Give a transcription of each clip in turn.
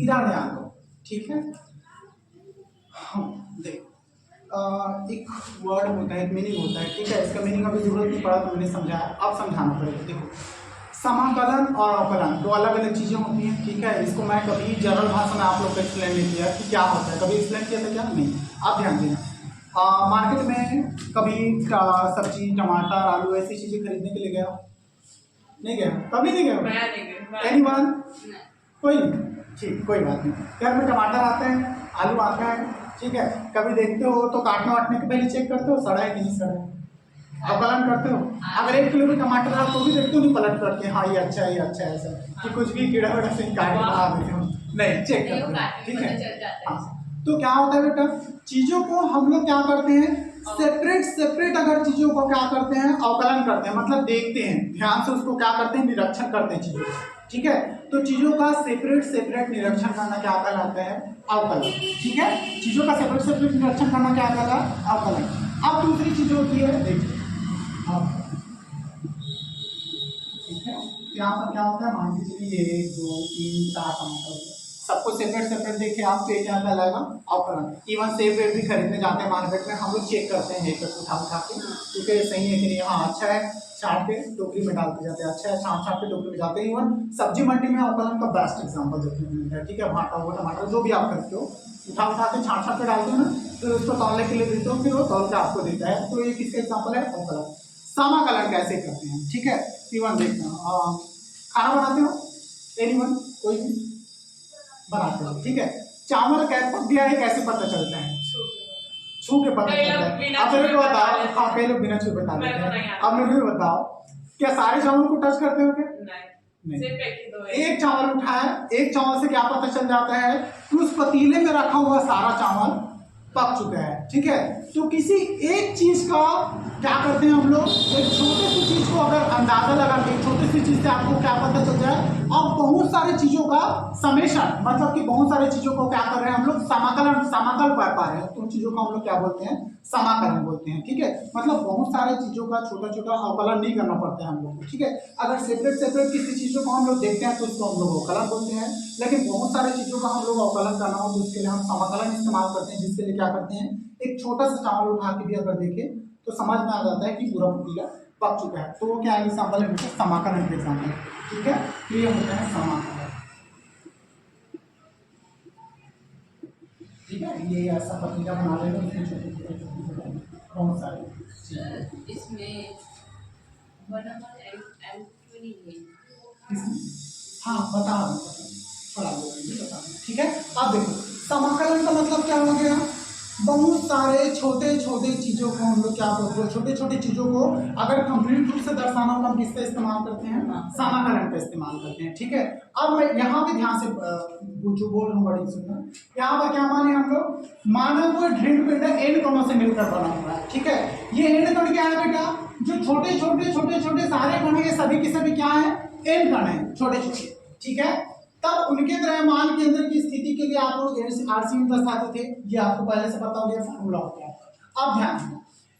इधर ध्यान दो, ठीक है। हाँ देख, एक वर्ड होता है, एक मीनिंग होता है, ठीक है। इसका मीनिंग अभी जरूरत नहीं पड़ा तो मैंने समझाया, अब समझाना पड़ेगा। देखो, समाकलन और अवकलन दो अलग अलग चीजें होती हैं, ठीक है। इसको मैं कभी जनरल भाषा में आप लोग को एक्सप्लेन नहीं किया कि क्या होता है, कभी एक्सप्लेन किया था क्या? नहीं। आप ध्यान देना, मार्केट में कभी सब्जी, टमाटर, आलू ऐसी चीजें खरीदने के लिए गया? नहीं गया? कभी नहीं गया? एनीवन? कोई नहीं, ठीक, कोई बात नहीं। घर में टमाटर आते हैं, आलू आता है, ठीक है। कभी देखते हो तो काटने वाटने के पहले चेक करते हो सड़ा है कि नहीं सड़ा है, अवकलन करते हो। अगर 1 किलो भी टमाटर है तो भी देखते हो नहीं, पलट करके हाँ ये अच्छा है, ये अच्छा है, ऐसा कि कुछ भी कीड़ा वीड़ा से काट के बना देते हो, नहीं, चेक करते हो, ठीक है। हाँ, तो क्या होता है बेटा, चीजों को हम लोग क्या करते हैं, सेपरेट सेपरेट अगर चीजों को क्या करते हैं, अवकलन करते हैं, मतलब देखते हैं ध्यान से, उसको क्या करते हैं, निरीक्षण करते हैं चीजों का, ठीक है। तो चीजों का सेपरेट सेपरेट निरीक्षण करना क्या कहलाता है, अवकलन, ठीक है। चीजों का सेपरेट सेपरेट निरीक्षण करना क्या कहलाता है, अवकलन। अब दूसरी चीज होती है, देखिए ठीक है, यहाँ पर क्या होता है, मान के चलिए 1 2 3 4 टमाटर, सबको सेपरेट सेपरेट देखे आप तो क्या कहलाएगा, अवकलन। इवन सेब वेब भी खरीदने जाते हैं मार्केट में, हम लोग चेक करते हैं एक उठा उठा के, क्योंकि सही है कि नहीं, हाँ अच्छा है, छाट के टोकरी में डालते जाते हैं, अच्छा है, छाट छाट के टोकरी में जाते हैं। इवन सब्जी मंडी में अवकलन का बेस्ट एग्जाम्पल देखने को मिलता है, ठीक है। भाटा हुआ टमाटर जो भी आप करते हो, उठा उठा के छाट छाट के डालते हो ना, फिर उसको तौलने के लिए देते हो, फिर वो तौल के आपको देता है, तो ये किसका एग्जाम्पल है, अवकलन। समाकलन कैसे करते हैं, ठीक है। इवन देखना, खाना बनाते हो, एनीवन, कोई भी बनाते हो, ठीक है। चावल कैसे पक गया है, कैसे पता चलता है, छू के पता चलता है। अब मेरे को बताओ, हाँ कई लोग बिना छू बता देते हैं, अब मेरे को बताओ, क्या सारे चावल को टच करते हो क्या? नहीं। एक चावल उठाया, एक चावल से क्या पता चल जाता है कि उस पतीले में रखा हुआ सारा चावल पक चुका है, ठीक है। तो किसी एक चीज का क्या करते हैं हम लोग, एक छोटी सी चीज को अगर अंदाजा लगा के, छोटी सी चीज से आपको क्या पता चल जाए, अब बहुत सारी चीजों का समेशन, मतलब कि बहुत सारी चीजों को क्या कर रहे हैं हम लोग, समाकलन, समाकल कर पा रहे हैं, तो उन चीजों को हम लोग क्या बोलते हैं, समाकलन बोलते हैं, ठीक है। मतलब बहुत सारे चीजों का छोटा छोटा अवकलन नहीं करना पड़ता है हम लोग को, ठीक है। अगर सेपरेट सेपरेट किसी चीजों को हम लोग देखते हैं तो उसको हम लोग अवकलन बोलते हैं, लेकिन बहुत सारी चीजों का हम लोग अवकलन करना हो तो उसके लिए हम समाकलन इस्तेमाल करते हैं, जिसके लिए क्या करते हैं, एक छोटा सा चावल उठा के भी अगर देखें तो समझ में आ जाता है कि पूरा पतीला पक चुका है, तो वो क्या एग्जाम्पल है, समाकलन के एग्जाम्पल, ठीक है। तो ये होता है समाकलन, ठीक है। ये ऐसा पतीला बना लेंगे, इसमें छोटे छोटे बहुत सारे इसमें हाँ बता थोड़ा बता, ठीक है। अब देखो, समाकलन का मतलब क्या हो गया, बहुत सारे छोटे छोटे चीजों को हम लोग क्या बोलते हैं, छोटे छोटे चीजों को अगर कंप्लीट रूप से दर्शाना हो तो हम किसका इस्तेमाल करते हैं, समाकलन का इस्तेमाल करते हैं, ठीक है। अब मैं यहाँ पे ध्यान से जो बोल रहा हूँ बड़ी सुनना, यहाँ पर क्या माने हम लोग, मानव को ढृण पिंड एन कणों से मिलकर बना हुआ है, ठीक है। ये एन कण क्या है बेटा, जो छोटे छोटे छोटे छोटे सारे कण है, सभी के सभी क्या है, एन कण है, छोटे छोटे, ठीक है। तब उनके द्रव्यमान केंद्र की स्थिति के लिए आप लोग आरसी में दर्शाते थे, ये आपको पहले से पता हो गया फॉर्मूला होता है। अब ध्यान देना,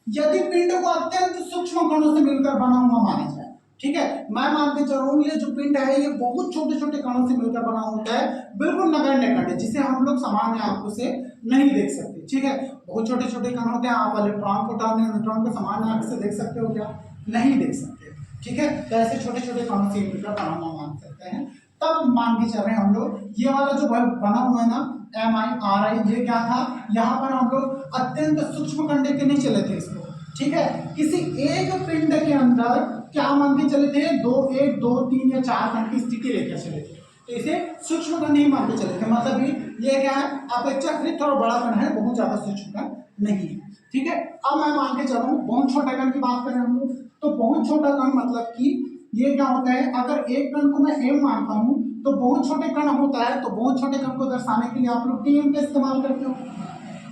यदि पिंड को अत्यंत सूक्ष्म कणों से मिलकर बना हुआ माना जाए, ठीक है, मैं मान के चल रहा हूँ ये जो पिंड है ये बहुत छोटे छोटे कणों से मिलकर बना होता है, बिल्कुल नगण्य कण है, जिसे हम लोग सामान्य आंखों से नहीं देख सकते, ठीक है। बहुत छोटे छोटे कण होते हैं, आप इलेक्ट्रॉन प्रोटॉन न्यूट्रॉन को सामान्य आंख से देख सकते हो क्या, नहीं देख सकते, ठीक है। तो ऐसे छोटे छोटे कणों से मिलकर बना हुआ मान सकते हैं। तब मान के चल रहे हैं हम लोग, ये वाला जो बना हुआ है ना MIRI, ये क्या था, यहाँ पर हम लोग अत्यंत सूक्ष्म कण के नहीं चले थे इसको, ठीक है। किसी एक पिंड के अंदर क्या मान के चले थे, 2 1 2 3 या 4 कण की स्थिति लेकर चले थे, तो इसे सूक्ष्म कण नहीं मान के चले थे, मतलब ये क्या है, अपेक्षाकृत थोड़ा बड़ा कण है, बहुत ज्यादा सूक्ष्म कण नहीं है, ठीक है। अब मैं मान के चल रहा हूँ बहुत छोटे कण की बात करें हम लोग, तो बहुत छोटा कण मतलब कि ये क्या होता है, अगर एक कण को मैं m मानता हूं तो बहुत छोटे कण होता है, तो बहुत छोटे कण को दर्शाने के लिए आप लोग tm का इस्तेमाल करते हो,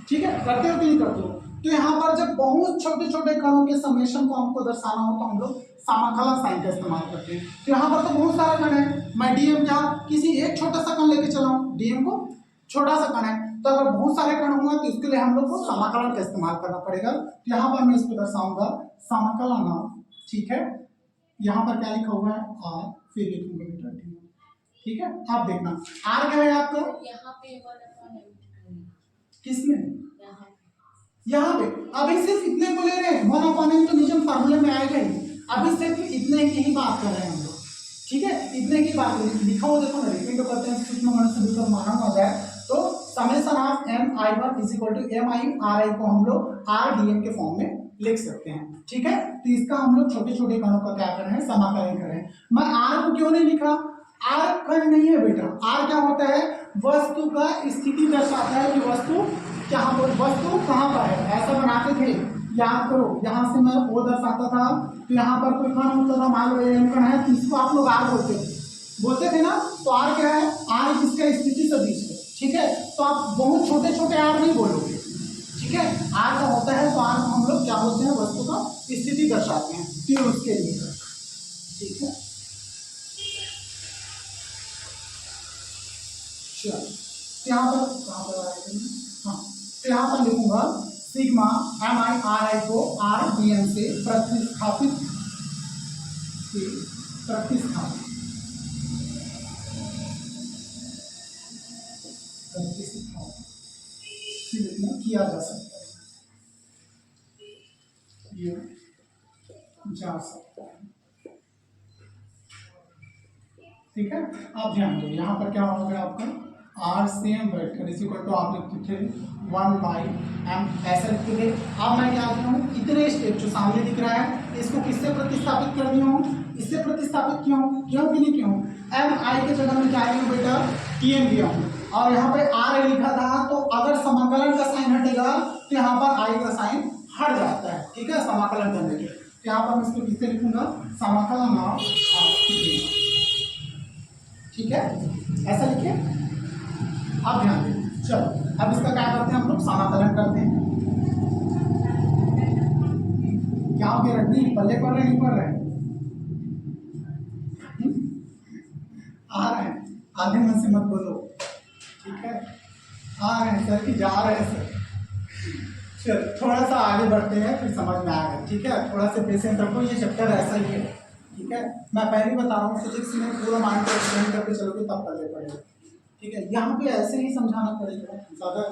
ठीक है, करते हो कि नहीं करते हो। तो यहाँ पर जब बहुत छोटे छोटे कणों के समेशन को हमको दर्शाना हो तो हम लोग समाकलन साइन का इस्तेमाल करते हैं। तो यहाँ पर तो बहुत सारा कण है, मैं dm क्या किसी एक छोटा सा कण लेके चला हूँ, dm को छोटा सा कण है, तो अगर बहुत सारे कण हुआ तो इसके लिए हम लोग को समाकलन का इस्तेमाल करना पड़ेगा। तो यहाँ पर मैं इसको दर्शाऊंगा समाकलन, ठीक है। यहाँ पर क्या लिखा हुआ है, फिर लिखूंगा बेटा, ठीक है, आप देखना आर क्या है आपका, यहाँ पे 1/m किसमें, यहाँ यहाँ पे। अभी सिर्फ इतने को ले रहे हैं, 1/m तो नीचे फार्मूले में आएगा ही, अभी सिर्फ इतने की ही बात कर रहे हैं हम लोग। ठीक है, इतने की बात लिखा हुआ देखो ना, रिपीट करते हैं सूक्ष्म गणित से बिल्कुल मालूम हो जाए तो summation of mi1 is equal to mi को हम लोग r dm के फॉर्म में लिख सकते हैं। ठीक है, तो इसका हम लोग छोटे छोटे कणों का क्या कर रहे हैं, समाकलन कर रहे हैं। मैं r को क्यों नहीं लिखा, r कण नहीं है बेटा, r क्या होता है, वस्तु का स्थिति दर्शाता है कि वस्तु कहाँ पर, वस्तु कहाँ पर है। ऐसा बनाते थे, याद करो, यहाँ से मैं वो दर्शाता था तो यहाँ पर कोई कण होता था, मान लो m कण है तो इसको आप लोग r बोलते थे ना, तो r क्या है, r किसका स्थिति सदिश है। ठीक है, तो आप बहुत छोटे छोटे r नहीं बोलोगे। ठीक है, r का होता है तो r को हम लोग क्या बोलते हैं, वस्तु का स्थिति दर्शाते हैं, तो उसके लिए। ठीक है, चलो यहाँ पर कहाँ पर आएगा, हाँ, तो यहाँ पर लिखूंगा सिग्मा mi ri को r dm से प्रतिस्थापित किया जा सकता है, ये जा सकता है। ठीक है, आप ध्यान दो, यहाँ पर क्या हो गया आपका, आर सी एम बैठकर इसी को तो आप लिखते थे 1/m ऐसा लिखते थे। अब मैं क्या लिख रहा हूँ, इतने स्टेप जो सामने दिख रहा है इसको किससे प्रतिस्थापित कर दिया हूँ, इससे प्रतिस्थापित क्यों क्यों कि नहीं क्यों, एम आई के जगह में क्या लिया बेटा, टी एम दिया हूँ, और यहाँ पे आर लिखा था, तो अगर समाकलन का साइन हटेगा तो यहाँ पर आई का साइन हट जाता है। ठीक है, समाकलन करने के, तो यहाँ पर मैं इसको किससे लिखूंगा, समाकलन ऑफ r। ठीक है, ऐसा लिखिए, अब ध्यान दें। चलो अब इसका क्या करते हैं हम लोग, समाकलन करते हैं। क्या हो गया रड्डी, पल्ले पड़ रहे नहीं पड़ रहे, आ रहे हैं, आधे मन से मत बोलो। ठीक है, आ रहे हैं सर कि जा रहे हैं सर। चल थोड़ा सा आगे बढ़ते हैं फिर समझ में आएगा। ठीक है, थोड़ा सा पेशेंस रखो, ये चैप्टर ऐसा ही है। ठीक है, मैं पहले बता रहा हूँ, फिजिक्स में पूरा माइंड को एक्सप्लेन करके चलोगे तब पल्ले पड़ेगा। ठीक है, यहाँ पे ऐसे ही समझाना पड़ेगा, ज़्यादा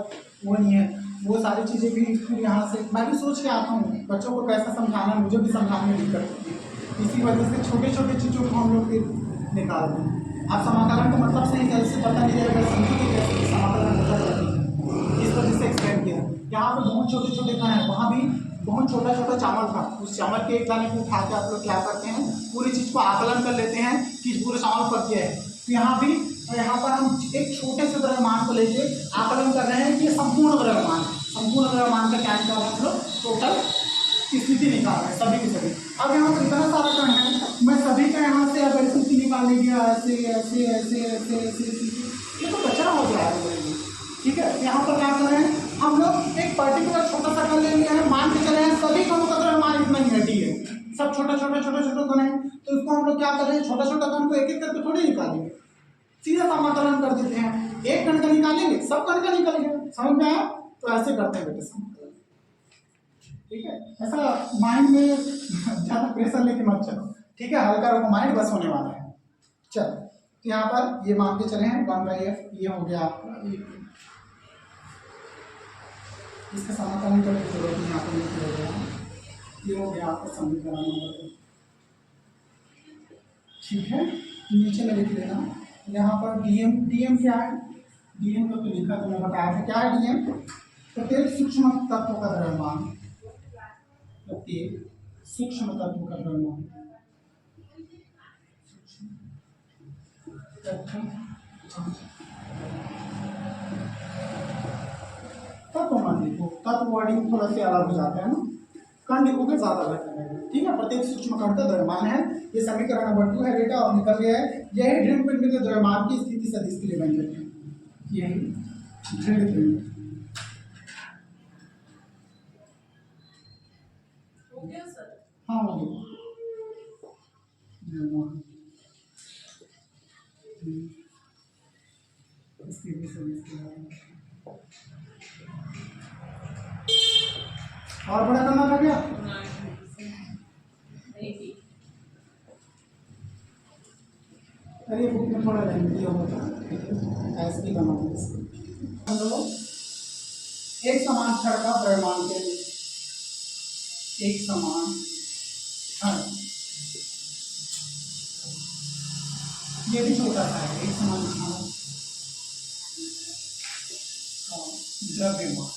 वो नहीं है। वो सारी चीज़ें भी फिर यहाँ से मैं भी सोच के आता हूँ बच्चों को कैसा समझाना है, मुझे भी समझाने में दिक्कत होती है, इसी वजह से छोटे छोटे चीज़ों को हम लोग फिर निकालते हैं। आप समाकलन का मतलब सही तरह से पता नहीं रहेगा, समझोगे कैसे समाकलन होता है, इस वजह से एक्सप्लेन किया। यहाँ पे बहुत छोटे छोटे कण हैं, वहाँ भी बहुत छोटा छोटा चावल था, उस चावल के एक दाने को उठा के आप लोग क्या करते हैं, पूरी चीज़ को आकलन कर लेते हैं कि पूरे चावल पर क्या है। तो यहाँ भी, यहाँ पर हम एक छोटे से द्रव्यमान को लेके आकलन कर रहे हैं कि ये संपूर्ण द्रव्यमान, संपूर्ण द्रव्यमान का क्या निकाल रहे हैं हम लोग, टोटल स्थिति निकाल रहे हैं सभी की सभी। अब यहाँ पर इतना सारा कण है, मैं सभी का यहाँ से अगर स्थिति निकालने गया ऐसे ऐसे ऐसे ऐसे ऐसे, ये तो कचरा हो जाएगा। ठीक है, यहाँ पर क्या कर रहे हैं हम लोग, एक पर्टिकुलर छोटा सा कण ले लिया है, मान के चले हैं सभी कणों का द्रव्यमान इतना ही है, डी है, सब छोटा छोटा छोटा छोटा कण है, तो इसको हम लोग क्या कर रहे हैं, छोटा छोटा कण को एक एक करके थोड़ी निकालेंगे, सीधा समाकलन कर देते हैं। एक कण का निकालेंगे, सब कण का निकालेंगे, समझ में आया, तो ऐसे करते हैं बेटे समाकलन। ठीक है, ऐसा माइंड में ज्यादा प्रेशर लेके मत चलो। ठीक है, हल्का रखो माइंड, बस होने वाला है। चलो, तो यहाँ पर ये मान के चले हैं 1/f, ये हो गया आपका, इसका समाकलन करने की जरूरत नहीं, यहाँ पर लिख गया, ये हो गया आपका समीकरण नंबर। ठीक है, नीचे में लिख लेना, यहाँ पर डीएम, डीएम क्या है, डीएम को तो लिखा तो मैं बताया था, क्या है डीएम, प्रत्येक सूक्ष्म तत्व का द्रव्यमान, प्रत्येक सूक्ष्म तत्व का द्रव्यमान, तत्व मान लिखो, तत्व वर्डिंग थोड़ा सा अलग हो जाता है ना, कण लिखोगे ज्यादा बेहतर है। ठीक है, प्रत्येक सूक्ष्म कण का द्रव्यमान है, ये समीकरण नंबर 2 है बेटा, और निकल गया है, यही ढृण पिंड के द्रव्यमान की स्थिति सदिश के लिए बन जाती है, यही ढृण पिंड। हो गया सर, हाँ हो गया, इसकी भी सदिश और बड़ा करना था क्या, अरे बुक में थोड़ा लेंथी होता है, ऐसे ही बनाओगे इसको। हम लोग एक समान छड़ का द्रव्यमान केंद्र, एक समान छड़, ये भी छोटा सा है, एक समान छड़ का द्रव्यमान,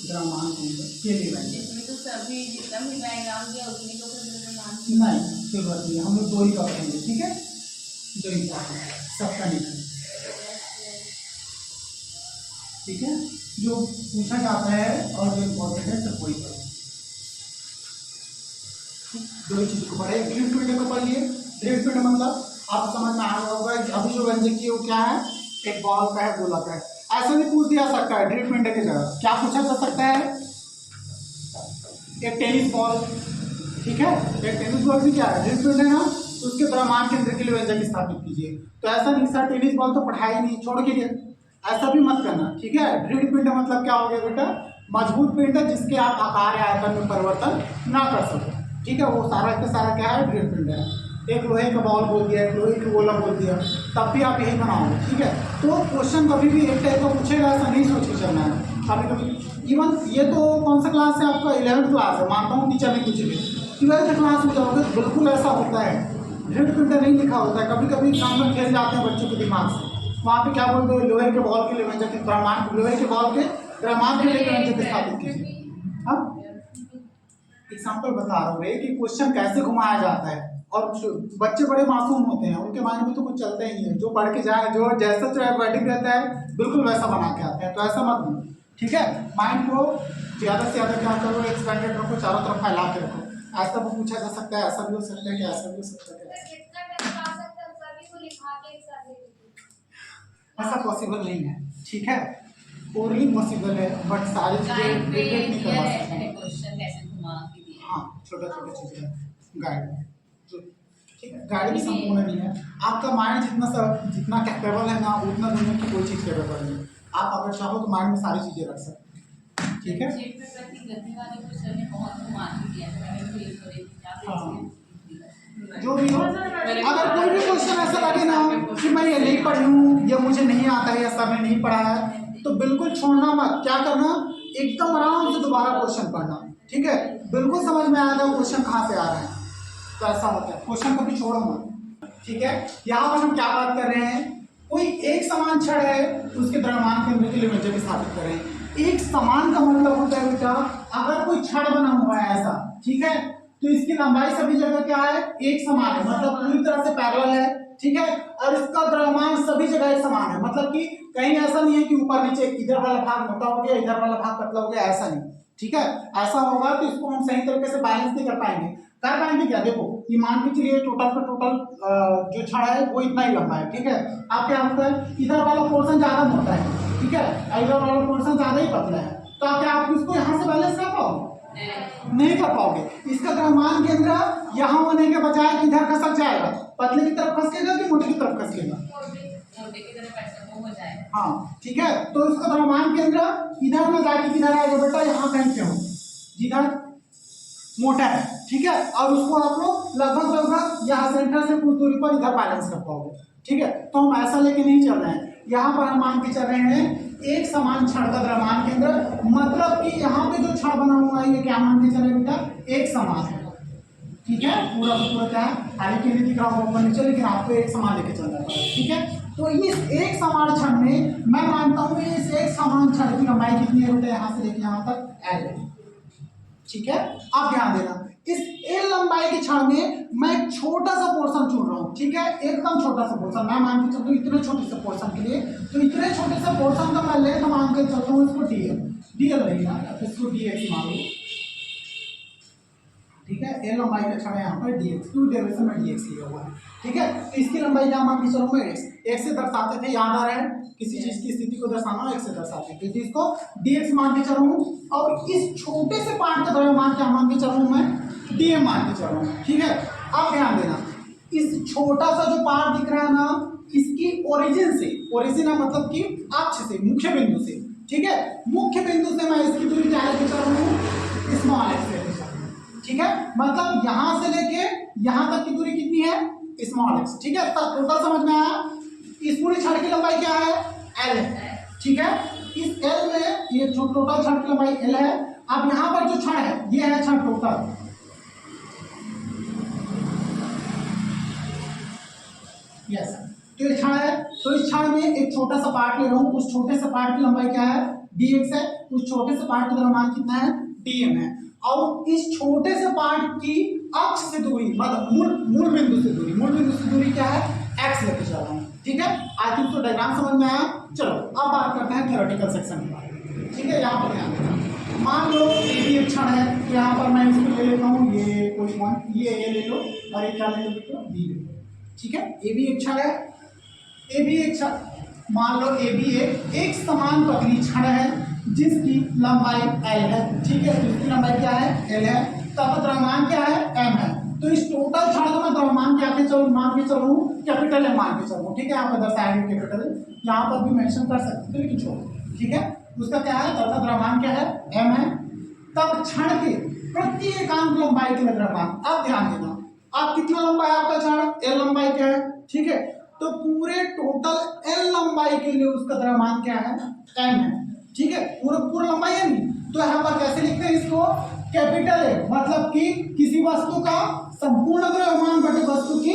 द्रव्यमान केंद्र के लिए बनेंगे। इसमें तो सभी जितना भी डायग्राम दिया उतनी को फिर नाम नहीं कोई बात नहीं, हम लोग दो ही का पढ़ेंगे, ठीक है, दो ही का सबका नहीं, ठीक है, जो पूछा जाता है और जो इम्पोर्टेंट है सब वही पढ़ेंगे। दो ही चीज को पढ़े, ड्रिफ्ट पिंड को पढ़िए। ड्रिफ्ट पिंड मतलब आप समझ में आ रहा होगा, अभी जो व्यंजक की वो क्या है, एक बॉल का है, गोला का है, ऐसा भी पूछ दिया सकता है ड्रिफ्ट पिंड की जगह क्या पूछा जा सकता है, एक टेनिस बॉल, ठीक है, एक टेनिस बॉल भी क्या है, ड्रिफ्ट पिंड है ना, तो उसके द्रव्यमान केंद्र के लिए व्यंजक स्थापित कीजिए। तो ऐसा नहीं सर टेनिस बॉल तो पढ़ाई नहीं, छोड़ के दिया, ऐसा भी मत करना, ठीक है। ड्रिफ्ट पिंड मतलब क्या हो गया बेटा, मजबूत पिंड जिसके आप आकार या आयतन में परिवर्तन ना कर सको, ठीक है, वो सारा का सारा क्या है, ड्रिफ्ट पिंड है। एक लोहे का बॉल बोल दिया, एक लोहे का गोला बोल दिया, तब भी आप यही बनाओगे, ठीक है। तो क्वेश्चन कभी भी एक टाइप का पूछेगा, ऐसा नहीं सोच के चलना है। कभी कभी इवन ये तो कौन सा क्लास है आपका, 11th क्लास है, मानता हूँ टीचर ने कुछ भी, 12th क्लास में जाओगे बिल्कुल ऐसा होता है, ड्रिफ्ट पिंड नहीं लिखा होता है, कभी कभी एग्जाम में खेल जाते हैं बच्चों के दिमाग से, वहाँ पे क्या बोलते हैं, लोहे के बॉल के लिए व्यंजक द्रव्यमान, लोहे के बॉल के द्रव्यमान के लिए व्यंजक स्थापित कीजिए। अब एग्जाम्पल बता रहा हूँ कि क्वेश्चन कैसे घुमाया जाता है, और बच्चे बड़े मासूम होते हैं, उनके माइंड में तो कुछ चलता ही नहीं है, जो पढ़ के जाए, जो जैसा बैटिंग रहता है बिल्कुल वैसा बना के आते हैं, तो ऐसा मत बनो, ठीक है। माइंड को ज़्यादा से ज़्यादा क्या करो, एक्सपेंडेड रखो, चारों तरफ फैला के रखो, ऐसा भी पूछा जा सकता है, ऐसा भी हो सकता है, ऐसा भी हो सकता है, ऐसा पॉसिबल नहीं है, ठीक है, ओनली पॉसिबल है, बट सारी चीज़ें नहीं करवा सकते। हाँ छोटा छोटा चीज़ें गाइड, ठीक है, गाइड भी संपूर्ण नहीं है, आपका माइंड जितना कैपेबल है ना, उतना दुनिया की कोई चीज़ कैपेबल नहीं है। आप अगर चाहो तो माइंड में सारी चीज़ें रख सकते हैं, ठीक है। हाँ जो भी हो, अगर कोई भी क्वेश्चन ऐसा लगे ना कि मैं ये नहीं पढ़ी हूँ, या मुझे नहीं आता है, या सर ने नहीं पढ़ा है, तो बिल्कुल छोड़ना मत, क्या करना, एकदम आराम से दोबारा क्वेश्चन पढ़ना, ठीक है, बिल्कुल समझ में आएगा क्वेश्चन कहाँ से आ रहा है, तो ऐसा होता है, क्वेश्चन कभी छोड़ो मत, ठीक है। यहाँ पर हम क्या बात कर रहे हैं, कोई एक समान छड़ है, उसके द्रव्यमान केंद्र के लिए व्यंजक स्थापित कर रहे हैं। एक समान का मतलब होता है बेटा, अगर कोई छड़ बना हुआ है ऐसा, ठीक है, तो इसकी लंबाई सभी जगह क्या है, एक समान है, मतलब पूरी तरह से पैरेलल है, ठीक है, और इसका द्रव्यमान सभी जगह एक समान है, मतलब कि कहीं ऐसा नहीं है कि ऊपर नीचे इधर वाला भाग मोटा हो गया, इधर वाला भाग पतला हो गया, ऐसा नहीं, ठीक है। ऐसा होगा तो इसको हम सही तरीके से बैलेंस नहीं कर पाएंगे क्या, देखो ये मान के चलिए टोटल का टोटल जो छड़ है वो इतना ही लंबा है, ठीक है, आप क्या होता है, इधर वाला पोर्शन ज्यादा मोटा है, ठीक है, इधर वाला पोर्शन ज्यादा ही पतला है, तो आप क्या, आप इसको यहाँ से बैलेंस कर पाओगे, नहीं कर पाओगे। इसका द्रव्यमान केंद्र यहाँ होने के बजाय किधर खसक जाएगा, पतले की तरफ खसकेगा कि मोटे की तरफ खसकेगा, हाँ ठीक है, तो इसका द्रव्यमान केंद्र इधर में जाके किधर आएगा बेटा, यहाँ कहीं पे हो जिधर मोटा है, ठीक है, और उसको आप लोग लगभग यहाँ सेंटर से कुछ दूरी पर इधर बैलेंस कर पाओगे, ठीक है। तो हम ऐसा लेके नहीं चल रहे हैं, यहाँ पर हम मान के चल रहे हैं एक समान छड़ का द्रव्यमान केंद्र, मतलब कि यहाँ पे जो छड़ बना हुआ है ये क्या मान के चले बेटा, एक समान है, ठीक है, पूरा का पूरा क्या है, हालांकि नहीं दिख रहा होगा ऊपर नीचे, लेकिन आपको एक समान लेके चल रहा है, ठीक है। तो इस एक समान छड़ में मैं मानता हूँ कि इस एक समान छड़ की लंबाई कितनी है बेटा, यहाँ से लेके यहाँ तक L, ठीक है। आप ध्यान देना, इस L लंबाई के छड़ में मैं एक छोटा सा पोर्शन चुन रहा हूँ, ठीक है, एकदम छोटा सा पोर्शन, मैं मान के चलता हूँ इतने छोटे से पोर्शन के लिए, तो इतने छोटे से पोर्शन का मैं लेंथ मान के चलता हूँ इसको DL रहेगा, इसको DX मान लो, ठीक है, L लंबाई का छड़ है यहाँ पर DX, टू डायरेक्शन में DX लिया हुआ है, ठीक है। तो इसकी लंबाई क्या मान के चलूंगा, X से दर्शाते थे, याद आ रहा है, किसी चीज की स्थिति को दर्शाना X से दर्शाते थे, इसको DX मान के चलूँ, और इस छोटे से पार्ट का द्रव्यमान क्या मान के चलूँ, मैं DM मान के चलूँ, ठीक है। अब ध्यान देना, इस छोटा सा जो पार्ट दिख रहा है ना, इसकी ओरिजिन से, ओरिजिन है मतलब कि अक्ष से, मुख्य बिंदु से, ठीक है, मुख्य बिंदु से मैं इसकी दूरी क्या लेके चल रहा हूँ, स्मॉल x लेके चल रहा हूँ, ठीक है, मतलब यहां से लेके यहां तक की दूरी कितनी है, स्मॉल एक्स, ठीक है। टोटल समझ में आया। इस पूरी छड़ की लंबाई क्या है, एल है, ठीक है। इस एल में ये जो टोटल छड़ की लंबाई एल है, अब यहां पर जो छड़ है ये है छड़ टोटल, यस। तो ये छड़ है, तो इस छड़ में एक छोटा सा पार्ट ले रहा हूं, उस छोटे से पार्ट की लंबाई क्या है, dx है, उस छोटे से पार्ट का द्रव्यमान कितना है, dm है। और इस छोटे से पार्ट की अक्ष से दूरी, मतलब मूल बिंदु से दूरी क्या है, x लेके चल रहा हूं, ठीक है। आई थिंक तो डायग्राम समझ में आया। चलो अब बात करते हैं थ्योरेटिकल सेक्शन की बात, ठीक है। यहाँ पर ध्यान देना, मान लो ए भी एक क्षण है, तो यहाँ पर मैं इसको ले लेता हूँ, ये कोई मान ये ले लो, और ये क्या ले लो, बी ले लो, ठीक है। ए भी एक क्षण है, ए भी एक क्षण, मान लो ए भी एक समान पतली क्षण है जिसकी लंबाई एल है, ठीक है। इसकी लंबाई क्या है, एल है, तब द्रव्यमान क्या है, एम है। तो इस टोटल क्षण को मैं द्रव्यमान क्या के चलूं, मान के चलूं, कैपिटल एम मान के चलूं, ठीक है। यहाँ पर दर्शाया गया कैपिटल, यहाँ पर भी मेंशन कर सकते हैं लेकिन छोड़ो, ठीक है। उसका क्या है, तथा द्रव्यमान क्या है, एम है। तब क्षण के प्रत्येकांक लंबाई के लिए द्रव्यमान, अब ध्यान देना, अब कितना लंबा है आपका क्षण, एल लंबाई क्या है, ठीक है। तो पूरे टोटल एल लंबाई के लिए उसका द्रव्यमान क्या है, एम है, ठीक है। पूरा लंबाई है नहीं, तो यहाँ पर कैसे लिखते हैं इसको, कैपिटल है, मतलब कि किसी वस्तु का संपूर्ण द्रव्यमान बटे वस्तु की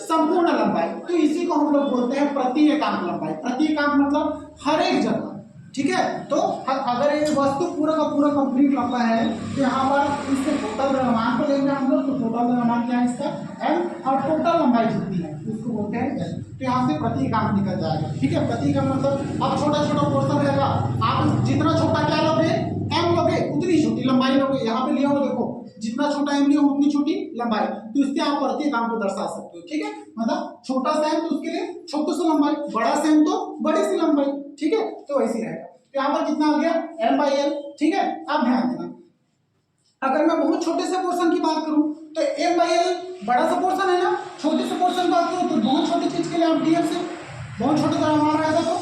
संपूर्ण लंबाई, तो इसी को हम लोग बोलते हैं प्रति एकांक लंबाई। प्रति एकांक मतलब हर एक जगह, ठीक है। तो अगर ये वस्तु पूरा का पूरा कंप्लीट लंबा है, तो यहाँ पर इसके टोटल द्रव्यमान को लेंगे हम लोग, तो टोटल द्रव्यमान क्या है इसका, एम, और टोटल लंबाई जितनी है उसको बोलते हैं एल। तो यहाँ से प्रति एकांक निकल जाएगा, ठीक है। प्रति एकांक मतलब अब छोटा छोटा पोर्शन रहेगा, आप जितना छोटा क्या लोगे, एम लोगे, उतनी छोटी लंबाई लोगे। यहाँ पे लिया हो देखो, जितना छोटा एम लिया उतनी छोटी लंबाई, तो इससे आप प्रति एकांक को दर्शा सकते हो, ठीक है। मतलब छोटा सा एम तो उसके लिए छोटी सी लंबाई, बड़ा सा एम तो बड़ी सी लंबाई, ठीक है। तो वैसे ही रहेगा। तो यहाँ पर कितना हो गया, एम बाई एल, ठीक है। अब ध्यान देना, अगर मैं बहुत छोटे से पोर्शन की बात करूं तो एम बाई एल बड़ा सा पोर्शन है ना, छोटे से पोर्शन की बात करूं तो बहुत छोटी चीज के लिए आप डीएम से, बहुत छोटा द्रव्यमान रहेगा तो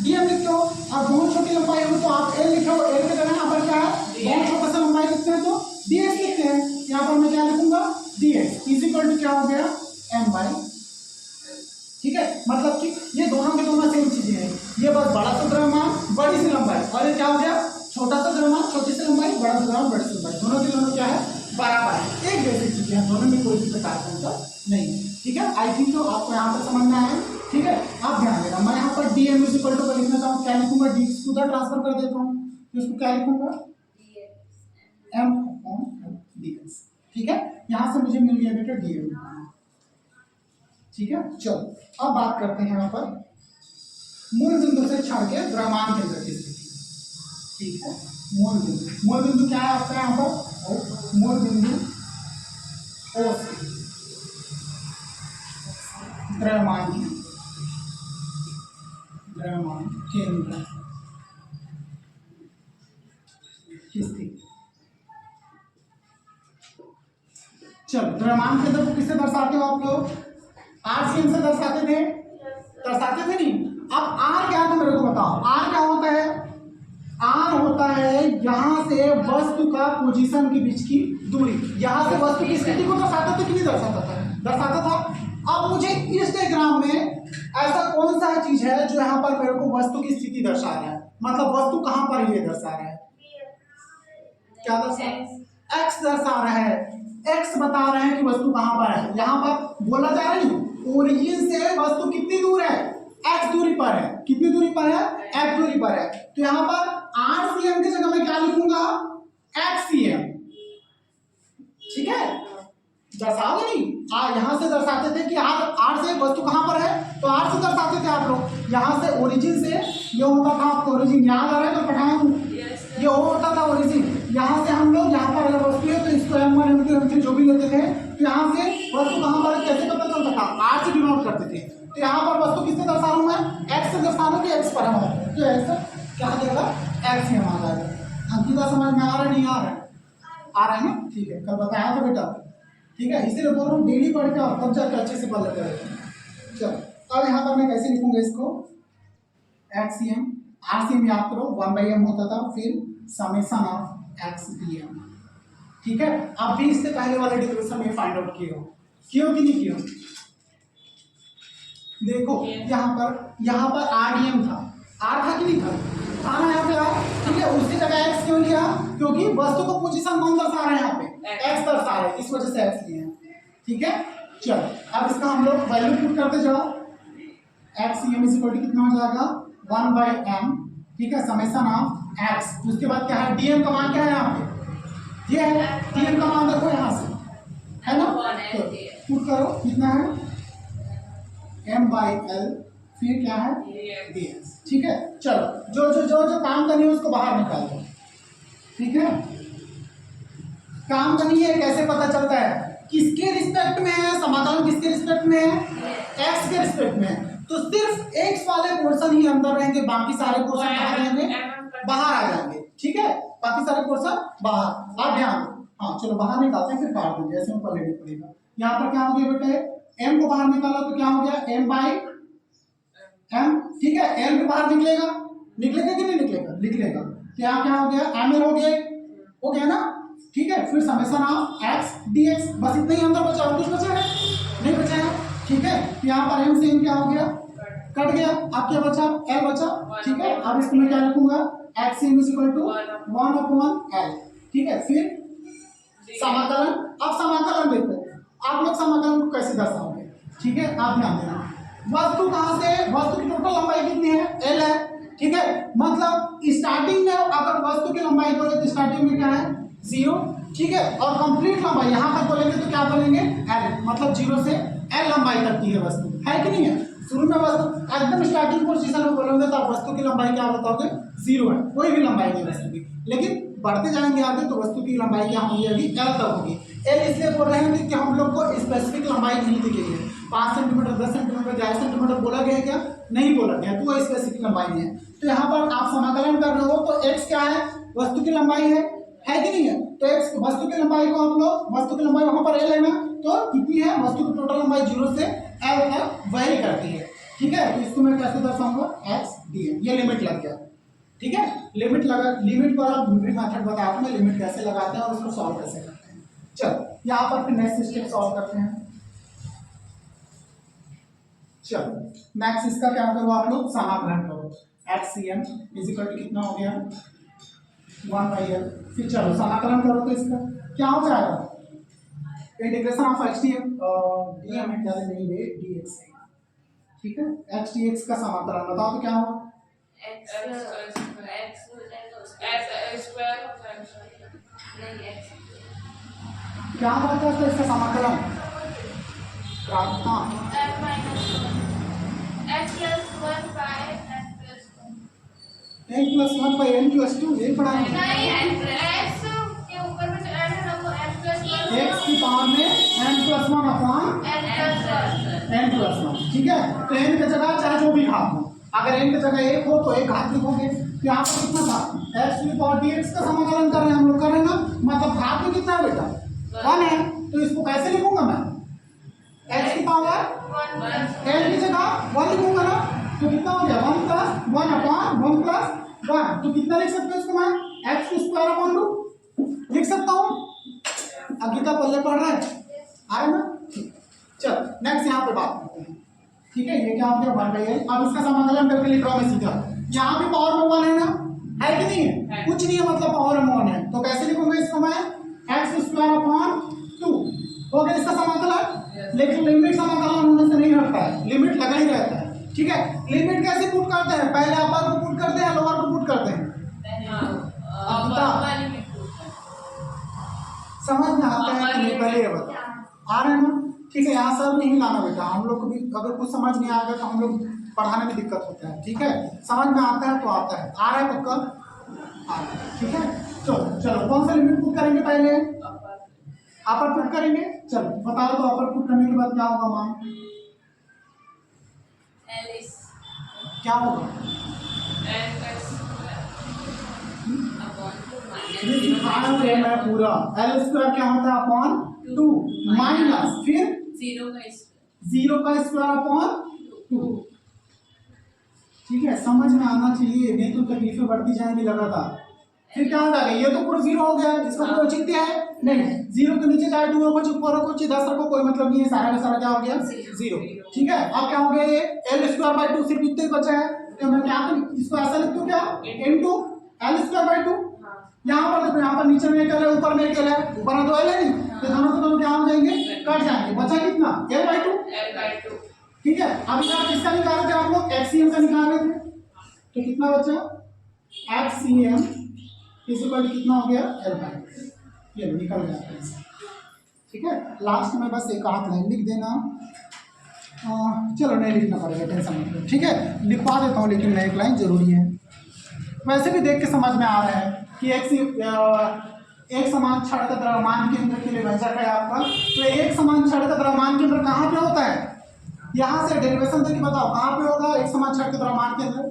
डीएम लिखते हो, और बहुत छोटी लंबाई हो तो आप एल लिखो, एल के जगह यहाँ पर क्या है, बहुत छोटा सा लंबाई लिखते हैं तो डीएक्स लिखते हैं। यहाँ पर मैं क्या लिखूंगा, डीएक्स इज इक्वल टू क्या हो गया, एम बाई, ठीक है। मतलब कि ये दोनों के दोनों सेम चीजें हैं, ये बस बड़ा सा द्रव्यमान बड़ी सी लंबाई, और ये क्या हो गया, छोटा सा द्रव्यमान छोटी सी लंबाई, बड़ा सा द्रव्यमान बड़ी सी लंबाई, दोनों के दोनों क्या है, बराबर है, एक जैसी चीजें हैं, दोनों में कोई भी प्रकार का अंतर नहीं है, ठीक है। आई थिंक तो आपको यहाँ पर समझ में आया, ठीक है। आप ध्यान देना, मैं यहाँ पर d m is equal to का लिखना चाहूँ, क्या लिखूंगा, डी उधर ट्रांसफर कर देता हूँ, तो इसको क्या लिखूंगा, एम अपॉन डी एक्स, ठीक है। यहाँ से मुझे मिल गया बेटा डी एम, ठीक है। चलो अब बात करते हैं यहाँ पर मूल बिंदु से क्षण के द्रव्यमान केंद्र की स्थिति, ठीक है। मूल बिंदु क्या है आपका यहाँ पर, मूल बिंदु ओ से द्रव्यमान केंद्र की स्थिति। चलो द्रव्यमान केंद्र को किससे दर्शाते हो आप लोग, आरसीएम से दर्शाते थे नहीं। अब आर क्या था मेरे को बताओ, आर क्या होता है, आर होता है यहाँ से वस्तु का पोजीशन के बीच की दूरी, यहाँ से वस्तु की स्थिति को दर्शाता था कि नहीं दर्शाता था। अब मुझे इस डायग्राम में ऐसा कौन सा चीज है जो यहाँ पर मेरे को वस्तु की स्थिति दर्शा रहा है, मतलब वस्तु कहाँ पर ये दर्शा रहा है, क्या दर्शा रहा है, एक्स दर्शा रहा है, एक्स बता रहे हैं कि वस्तु कहाँ पर है। यहाँ पर बोला जा रहा है नहीं, ओरिजिन से वस्तु कितनी दूर है, एक्स दूरी पर है, कितनी दूरी पर है, एक्स दूरी पर है। तो यहाँ पर आरसीएम की जगह मैं क्या लिखूंगा, एक्ससीएम, ठीक है। दर्शाओगे नहीं, यहाँ से दर्शाते थे कि आर से वस्तु कहाँ पर है, तो आर से दर्शाते थे आप लोग। यहाँ से ओरिजिन से ये होता था, आपको ओरिजिन याद आ रहा है तो पढ़ाया हूँ, ये होता था ओरिजिन। यहाँ से हम लोग यहाँ पर अगर वस्तु है तो इसको M1 M2 M3 जो भी लेते थे, तो यहाँ से वस्तु कहाँ पर है कैसे पता चलता था, आर से डिनोट करते थे। तो यहाँ पर वस्तु किससे दर्शा रहा हूँ मैं, एक्स से दर्शा रहा हूँ कि एक्स पर है, तो एक्स क्या देगा, एक्स ही आ जाएगा। अंकिता समझ में आ रहा है, नहीं आ रहा है, आ रहा है ना, ठीक है। कल बताया था बेटा, ठीक है। इसीलिए बोल रहा हूँ डेली पढ़ के तब जाके अच्छे से पढ़ लेते हैं। चलो अब यहाँ पर मैं कैसे लिखूंगा इसको, एक्ससीएम, आरसीएम याद करो 1/m होता था, फिर summation of x d m, ठीक है, आप भी इससे पहले वाले डिफरेंस में फाइंड आउट किए हो कि नहीं किए हो? देखो यहाँ पर RDM था, R था कि नहीं था? था ना यहाँ पे R, ठीक है। उसकी जगह X क्यों लिया? क्योंकि वस्तु को पोजीशन कौन दर्शा रहे हैं यहाँ पे? X दर्शा रहे हैं, इस वजह से X लिए हैं, ठीक है। चलो अब इसका हम लोग वैल्यू पुट करते जाओ। XCM कितना हो जाएगा? 1/m, ठीक है, समेशन ऑफ X। उसके बाद क्या है? DM का मान क्या है यहाँ पे? ये है DM का मान, देखो यहाँ से, है ना? तो पुट करो, कितना है? M/L, फिर क्या है? dx, ठीक है। चलो जो काम करनी है उसको बाहर निकाल दो, ठीक है। काम करनी है, कैसे पता चलता है? किसके रिस्पेक्ट में है समाकलन? किसके रिस्पेक्ट में है? x के रिस्पेक्ट में है, तो सिर्फ x वाले पोर्शन ही अंदर रहेंगे, बाकी सारे पोर्शन बाहर रहेंगे, बाहर आ जाएंगे, ठीक है। बाकी सारे पोर्शन बाहर। आप ध्यान दो, हाँ चलो बाहर निकालते हैं, फिर काट देंगे, ऐसे में पढ़ने पड़ेगा। यहाँ पर क्या हो गया बेटे? m को बाहर निकाला तो क्या हो गया? M/m, ठीक है। m के बाहर निकलेगा कि नहीं निकलेगा? निकलेगा। तो यहाँ क्या हो गया? ml हो गया ना, ठीक है। फिर समेशन ऑफ x dx, बस इतना ही अंदर बचा, और कुछ बचा है? नहीं बचा है, ठीक है। यहाँ पर m से m क्या हो गया? कट गया। अब क्या बचा? l बचा, ठीक है। अब इसको मैं क्या लिखूंगा? XCM = 1/L, ठीक है। फिर समाकलन, अब समाकलन देखो, आप लोग समाकलन को कैसे दर्शाओगे, ठीक है। आप ध्यान देना, वस्तु कहां से? वस्तु की टोटल लंबाई कितनी है? L है, ठीक है। मतलब स्टार्टिंग में अगर वस्तु की लंबाई बोले तो स्टार्टिंग में क्या है? 0, ठीक है। और कंप्लीट लंबाई यहाँ पर बोलेंगे तो क्या बोलेंगे? L, मतलब 0 से L लंबाई तक की है वस्तु, है कि नहीं है? शुरू में वस्तु एकदम स्टार्टिंग पोजीशन में बोलोगे तो आप वस्तु की लंबाई क्या बताओगे? 0 है, कोई भी लंबाई नहीं वस्तु की। लेकिन बढ़ते जाएंगे आगे तो वस्तु की लंबाई क्या होगी? अभी L तक होगी। L इसलिए बोल रहे हैं कि हम लोग को स्पेसिफिक लंबाई नहीं दी गई है। 5 सेंटीमीटर, 10 सेंटीमीटर, 11 सेंटीमीटर बोला गया है क्या? नहीं बोला गया, तो वो स्पेसिफिक लंबाई है। तो यहाँ पर आप समाकलन कर रहे हो तो x क्या है? वस्तु की लंबाई है कि नहीं है? तो x वस्तु की लंबाई को आप लोग, वस्तु की लंबाई वहां पर L है ना, तो कितनी है? वस्तु की टोटल लंबाई 0 से L तक वेरी करती है, ठीक है। तो इसको मैं कैसे दर्शाऊंगा? x dm, ये लिमिट लग गया, ठीक है। लिमिट को आप मेथड बताया था मैं, लिमिट कैसे लगाते हैं और उसको सॉल्व कैसे करते हैं। चलो यहाँ पर फिर नेक्स्ट स्टेप सॉल्व करते हैं। चलो नेक्स्ट इसका क्या करो आप लोग? समाकलन करो। XCM कितना हो गया? 1/L। फिर चलो समाकलन करो तो इसका क्या हो जाएगा? इंटीग्रेशन ऑफ XDM, dm क्या नहीं है, dx, ठीक है। x dx का समाकलन बताओ तो क्या होगा? क्या बात है? तो इसका समाकलन हाँ, n+1/n+2 यही पढ़ा है। x की पावर में n+1/n+1, ठीक है। तो n की जगह चाहे जो भी घात हो, अगर n की जगह 1 हो तो 1 घात लिखोगे। तो यहाँ पर कितना था? x⁴dx का समाकलन कर रहे हैं हम लोग, कर रहे हैं ना, मतलब घात में कितना है बेटा? 1 है। तो इसको कैसे लिखूंगा मैं? x की पावर n की जगह 1 लिखूंगा ना, तो कितना हो गया? 1+1/1+1, तो कितना लिख सकते हैं इसको मैं? x² लिख सकता हूँ। आगे का पल्ले पढ़ रहा है, आ रहा है ना? चल नेक्स्ट यहाँ पे बात करते हैं, ठीक है। ये क्या हो गया? 1/L। अब इसका समाकलन करके लिख रहा हूँ मैं सीधा। यहाँ भी पावर में 1 है ना, है कि नहीं है? कुछ नहीं है, मतलब पावर में 1 है, तो कैसे लिखूंगा इसको मैं? x²/2 हो गया इसका समाकलन। लेकिन लिमिट समाकलन होने से नहीं हटता है, लिमिट लगा ही रहता है, ठीक है। लिमिट कैसे पुट करते हैं? पहले अपर को पुट करते हैं, लोअर को पुट करते हैं। समझ में आता है कि नहीं? पहले ये बता, आ रहा है ना? ठीक है। यहाँ सब नहीं लाना बेटा, हम लोग को भी अगर कुछ समझ नहीं आएगा तो हम लोग पढ़ाने में दिक्कत होता है, ठीक है। समझ में आता है तो आता है, आ रहा है पक्का? आ रहा है, ठीक है। चलो कौन सा लिमिट पुट करेंगे? पहले अपर पुट करेंगे। चलो बताओ तो अपर पुट करने के बाद क्या होगा मान? क्या होगा? मैं पूरा L² क्या होता है? अपॉन 2 माइनस फिर 0² ठीक है। समझ में आना चाहिए, नहीं तो तकलीफें बढ़ती जाएंगी लगातार, फिर क्या हो जाएगा, ये तो पूरा जीरो हो गया, इसका कोई औचित्य है नहीं। जीरो के नीचे चाहे 2 रखो, ऊपर रखो, 10 रखो, कोई मतलब नहीं है, सारा का सारा क्या हो गया जीरो। ठीक है, अब क्या हो गया, ये L²/2 सिर्फ इतना ही बचा है, तो मैं क्या करूं, इसको ऐसा लिख दूं क्या, इनटू L²/2। यहाँ पर देखो, यहाँ पर नीचे में एक L है, ऊपर में एक L है, ऊपर में 2 L है नहीं, तो दोनों के दोनों क्या हो जाएंगे, कट जाएंगे, बचा कितना L/2। ठीक है, अब यहाँ किसका निकाल रहे थे आप लोग, HCM का निकाल रहे थे, तो कितना बचा HCM इक्वल कितना हो गया L/2, ये निकल गया। ठीक है, लास्ट में बस एक आध लाइन लिख देना, चलो नहीं लिखना पड़ेगा, टेंशन मत लो। ठीक है, लिखवा देता हूँ, लेकिन मैं एक लाइन जरूरी है, वैसे भी देख के समझ में आ रहा है कि एक समान छड़ का द्रव्यमान केंद्र के लिए व्यंजक है आपका। तो एक समान छड़ का द्रव्यमान केंद्र कहाँ पे होता है, यहाँ से डेरिवेशन देके बताओ कहाँ पे होगा एक समान छड़ का द्रव्यमान केंद्र।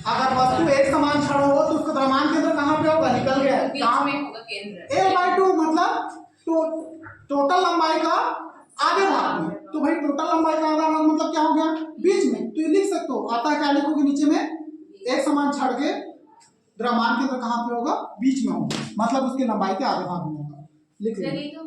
अगर वस्तु एक समान छड़ हो तो उसका द्रव्यमान केंद्र कहाँ पे होगा, निकल गया, कहाँ में होगा केंद्र, L/2 मतलब तो टोटल लंबाई का आधे भाग में। तो भाई टोटल लंबाई का आधा भाग मतलब क्या हो गया, बीच में। तो ये लिख सकते हो, अतः क्या लिखोगे नीचे में, एक समान छड़ के द्रव्यमान केंद्र कहाँ पे होगा, बीच में होगा, मतलब उसकी लंबाई के आधे भाग में होगा, लिख लो।